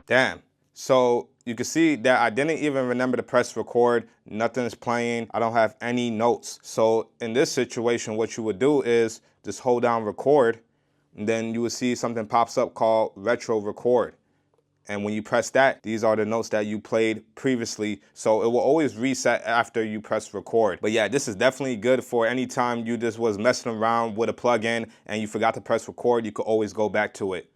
Damn. So you can see that I didn't even remember to press record. Nothing's playing. I don't have any notes. So in this situation, what you would do is just hold down record, and then you will see something pops up called retro record. And when you press that, these are the notes that you played previously. So it will always reset after you press record. But yeah, this is definitely good for any time you just was messing around with a plugin and you forgot to press record, you could always go back to it.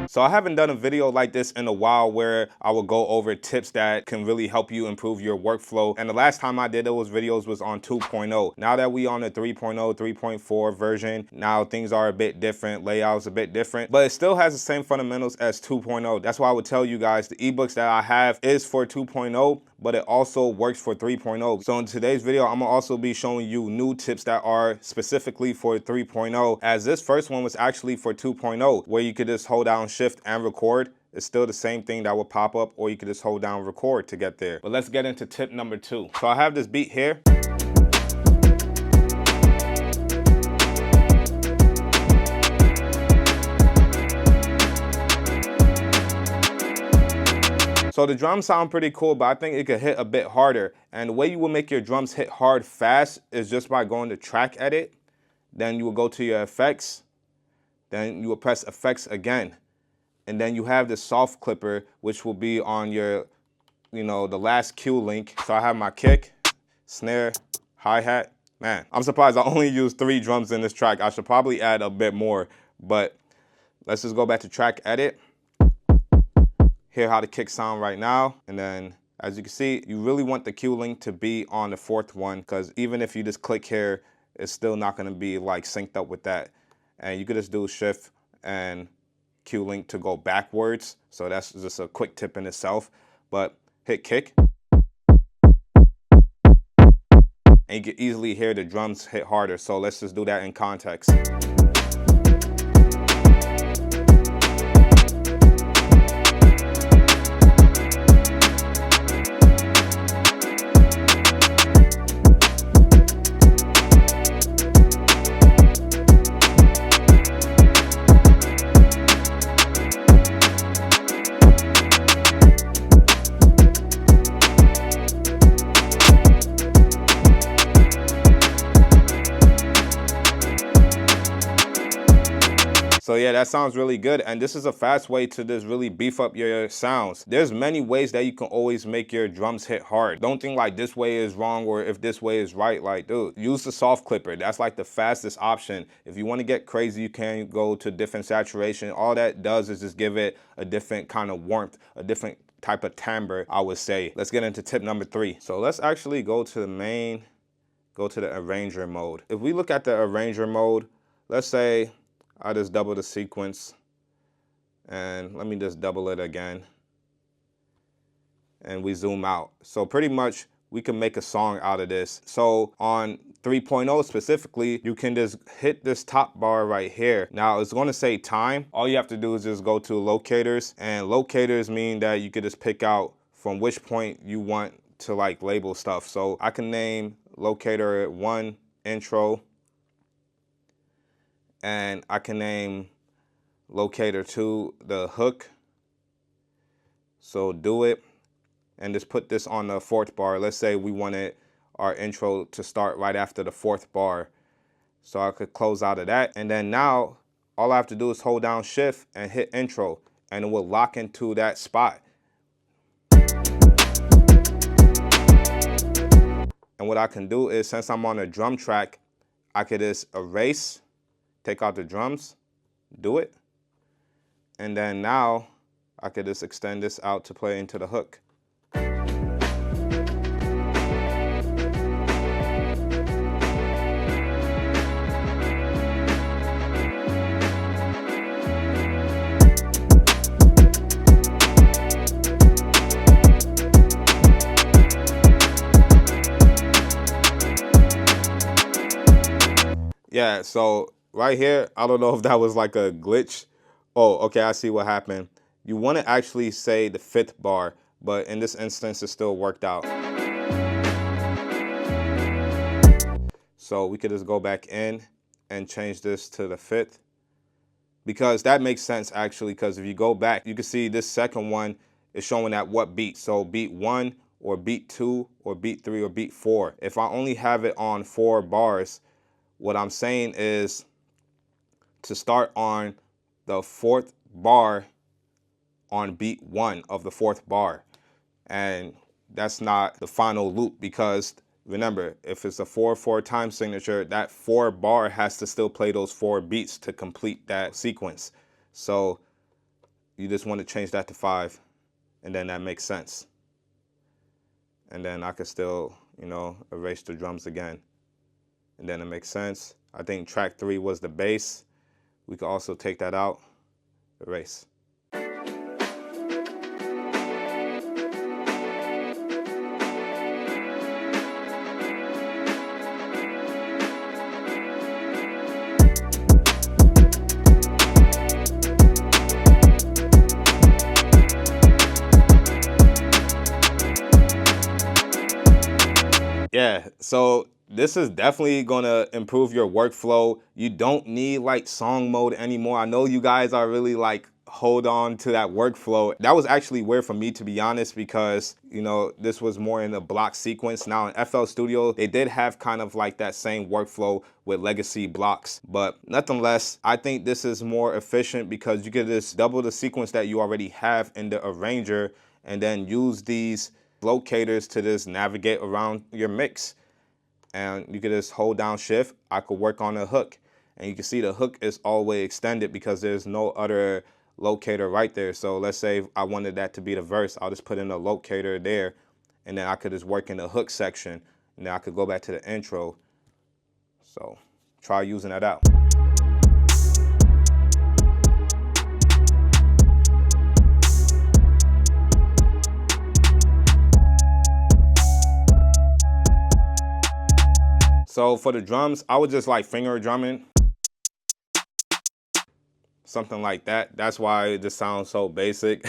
So I haven't done a video like this in a while where I will go over tips that can really help you improve your workflow. And the last time I did those videos was on 2.0. Now that we on the 3.0, 3.4 version, now things are a bit different, layouts a bit different, but it still has the same fundamentals as 2.0. That's why I would tell you guys the ebooks that I have is for 2.0, but it also works for 3.0. So in today's video, I'm gonna also be showing you new tips that are specifically for 3.0, as this first one was actually for 2.0, where you could just hold down shift and record. It's still the same thing that will pop up, or you could just hold down record to get there. But let's get into tip number 2. So I have this beat here. So the drums sound pretty cool, but I think it could hit a bit harder. And the way you will make your drums hit hard fast is just by going to track edit. Then you will go to your effects. Then you will press effects again. And then you have the soft clipper, which will be on your, the last cue link. So I have my kick, snare, hi-hat. Man, I'm surprised I only used 3 drums in this track. I should probably add a bit more, but let's just go back to track edit. Hear how the kicks sound right now. And then as you can see, you really want the cue link to be on the 4th one, because even if you just click here, it's still not gonna be like synced up with that. And you could just do shift and cue link to go backwards. So that's just a quick tip in itself. But hit kick. And you can easily hear the drums hit harder. So let's just do that in context. So yeah, that sounds really good. And this is a fast way to just really beef up your sounds. There's many ways that you can always make your drums hit hard. Don't think like this way is wrong or if this way is right. Like, dude, use the soft clipper. That's like the fastest option. If you want to get crazy, you can go to different saturation. All that does is just give it a different kind of warmth, a different type of timbre, I would say. Let's get into tip number 3. So let's actually go to the arranger mode. If we look at the arranger mode, let's say I just double the sequence, and let me just double it again, and we zoom out. So pretty much we can make a song out of this. So on 3.0 specifically, you can just hit this top bar right here. Now it's going to say time. All you have to do is just go to locators, and locators mean that you could just pick out from which point you want to like label stuff. So I can name locator 1 intro, and I can name locator 2 the hook. So do it, and just put this on the 4th bar. Let's say we wanted our intro to start right after the 4th bar. So I could close out of that. And then now all I have to do is hold down shift and hit intro, and it will lock into that spot. And what I can do is, since I'm on a drum track, I could just erase, take out the drums, do it. And then now I could just extend this out to play into the hook. Yeah, so right here, I don't know if that was like a glitch. Oh, okay, I see what happened. You want to actually say the 5th bar, but in this instance, it still worked out. So we could just go back in and change this to the 5th, because that makes sense actually, because if you go back, you can see this second one is showing at what beat. So beat 1 or beat 2 or beat 3 or beat 4. If I only have it on 4 bars, what I'm saying is to start on the 4th bar on beat 1 of the 4th bar. And that's not the final loop, because remember, if it's a 4/4 time signature, that 4 bar has to still play those 4 beats to complete that sequence. So you just want to change that to 5, and then that makes sense. And then I could still, erase the drums again. And then it makes sense. I think track 3 was the bass. We could also take that out, erase. Yeah, so this is definitely gonna improve your workflow. You don't need like song mode anymore. I know you guys are really like, hold on to that workflow. That was actually weird for me, to be honest, because this was more in a block sequence. Now in FL Studio, they did have kind of like that same workflow with legacy blocks, but nonetheless, I think this is more efficient because you can just double the sequence that you already have in the arranger and then use these locators to just navigate around your mix. And you can just hold down shift. I could work on a hook, and you can see the hook is always extended because there's no other locator right there. So let's say I wanted that to be the verse, I'll just put in a locator there, and then I could just work in the hook section, and then I could go back to the intro. So try using that out. So for the drums, I would just like finger drumming, something like that. That's why it just sounds so basic.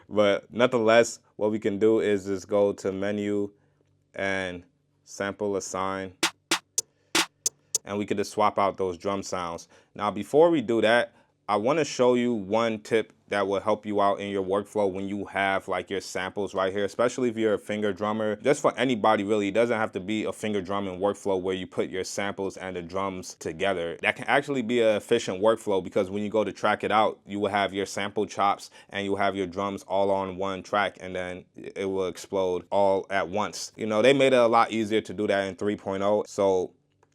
But nonetheless, what we can do is just go to menu and sample assign, and we could just swap out those drum sounds. Now, before we do that, I want to show you one tip that will help you out in your workflow when you have like your samples right here, especially if you're a finger drummer. Just for anybody really, it doesn't have to be a finger drumming workflow where you put your samples and the drums together. That can actually be an efficient workflow, because when you go to track it out, you will have your sample chops and you will have your drums all on one track, and then it will explode all at once. They made it a lot easier to do that in 3.0. So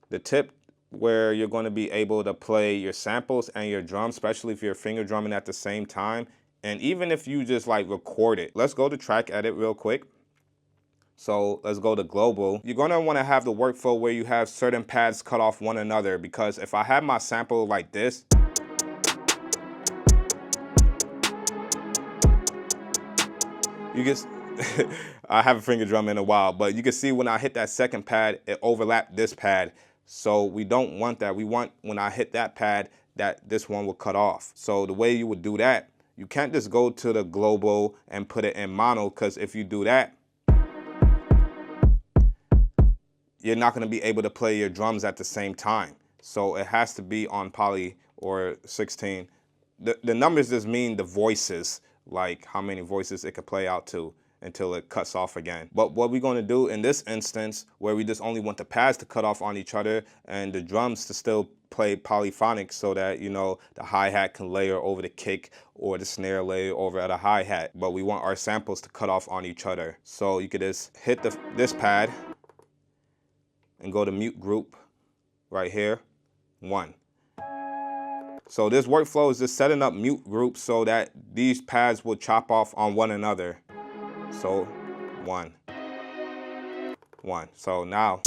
the tip where you're going to be able to play your samples and your drums, especially if you're finger drumming at the same time, and even if you just like record it. Let's go to track edit real quick. So let's go to global. You're going to want to have the workflow where you have certain pads cut off one another, because if I have my sample like this, you just I haven't finger drum in a while, but you can see when I hit that second pad, it overlapped this pad. So we don't want that. We want, when I hit that pad, that this one will cut off. So the way you would do that, you can't just go to the global and put it in mono, because if you do that, you're not going to be able to play your drums at the same time. So it has to be on poly or 16. The numbers just mean the voices, like how many voices it could play out to until it cuts off again. But what we're going to do in this instance, where we just only want the pads to cut off on each other and the drums to still play polyphonic, so that the hi-hat can layer over the kick or the snare layer over at a hi-hat, but we want our samples to cut off on each other. So you could just hit this pad and go to mute group right here, 1. So this workflow is just setting up mute groups so that these pads will chop off on one another. So 1, 1. So now,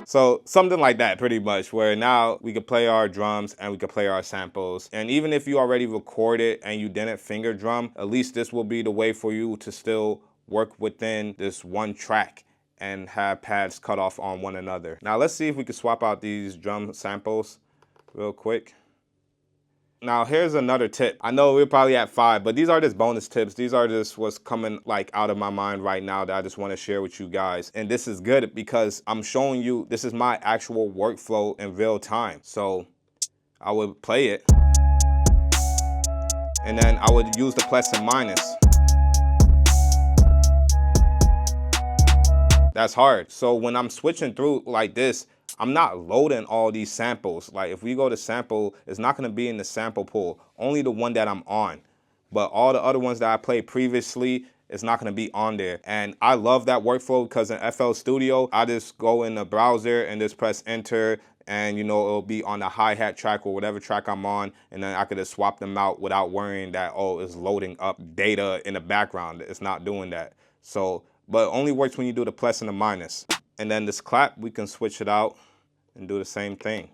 so something like that pretty much, where now we could play our drums and we could play our samples. And even if you already recorded and you didn't finger drum, at least this will be the way for you to still work within this one track and have pads cut off on one another. Now let's see if we can swap out these drum samples real quick. Now here's another tip. I know we're probably at 5, but these are just bonus tips. These are just what's coming like out of my mind right now that I just want to share with you guys. And this is good because I'm showing you, this is my actual workflow in real time. So I would play it, and then I would use the plus and minus. That's hard. So when I'm switching through like this, I'm not loading all these samples. Like if we go to sample, it's not gonna be in the sample pool, only the one that I'm on. But all the other ones that I played previously, it's not gonna be on there. And I love that workflow because in FL Studio, I just go in the browser and just press enter, and you know, it'll be on the hi-hat track or whatever track I'm on, and then I could just swap them out without worrying that, oh, it's loading up data in the background. It's not doing that. So, but it only works when you do the plus and the minus. And then this clap, we can switch it out and do the same thing.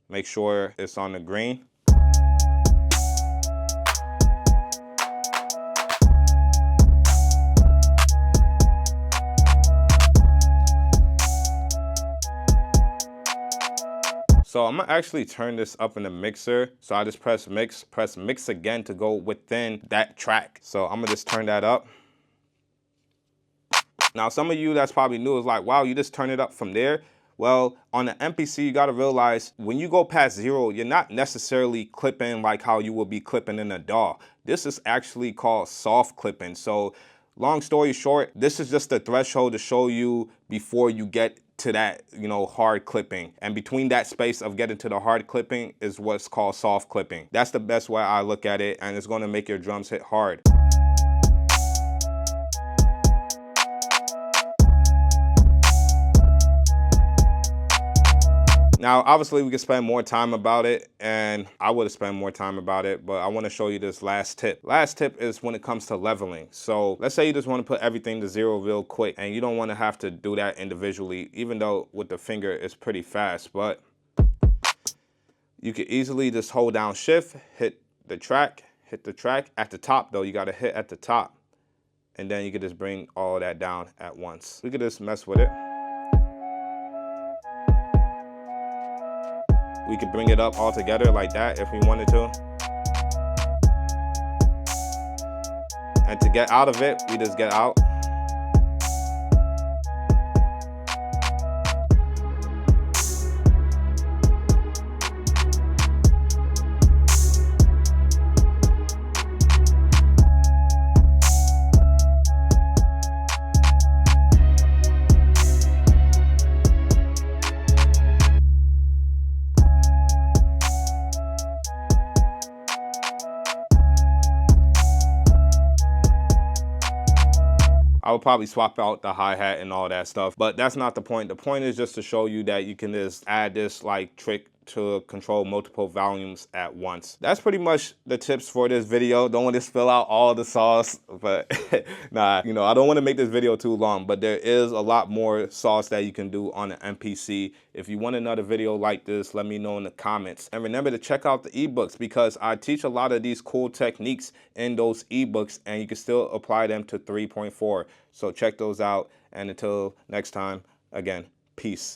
Make sure it's on the green. So I'm gonna actually turn this up in the mixer. So I just press mix again to go within that track. So I'm gonna just turn that up. Now, some of you that's probably new is like, wow, you just turn it up from there. Well, on the MPC, you gotta realize when you go past 0, you're not necessarily clipping like how you would be clipping in a DAW. This is actually called soft clipping. So long story short, this is just the threshold to show you before you get to that, you know, hard clipping. And between that space of getting to the hard clipping is what's called soft clipping. That's the best way I look at it, and it's gonna make your drums hit hard. Now, obviously, we could spend more time about it, and I would have spent more time about it, but I want to show you this last tip. Last tip is when it comes to leveling. So let's say you just want to put everything to 0 real quick, and you don't want to have to do that individually, even though with the finger it's pretty fast, but you could easily just hold down shift, hit the track. At the top though, you got to hit at the top, and then you could just bring all that down at once. We could just mess with it. We could bring it up all together like that if we wanted to. And to get out of it, we just get out. I would probably swap out the hi-hat and all that stuff, but that's not the point. The point is just to show you that you can just add this like trick to control multiple volumes at once. That's pretty much the tips for this video. Don't want to spill out all the sauce, but nah, you know, I don't want to make this video too long, but there is a lot more sauce that you can do on the MPC. If you want another video like this, let me know in the comments. And remember to check out the ebooks, because I teach a lot of these cool techniques in those ebooks, and you can still apply them to 3.4. So check those out, and until next time, again, peace.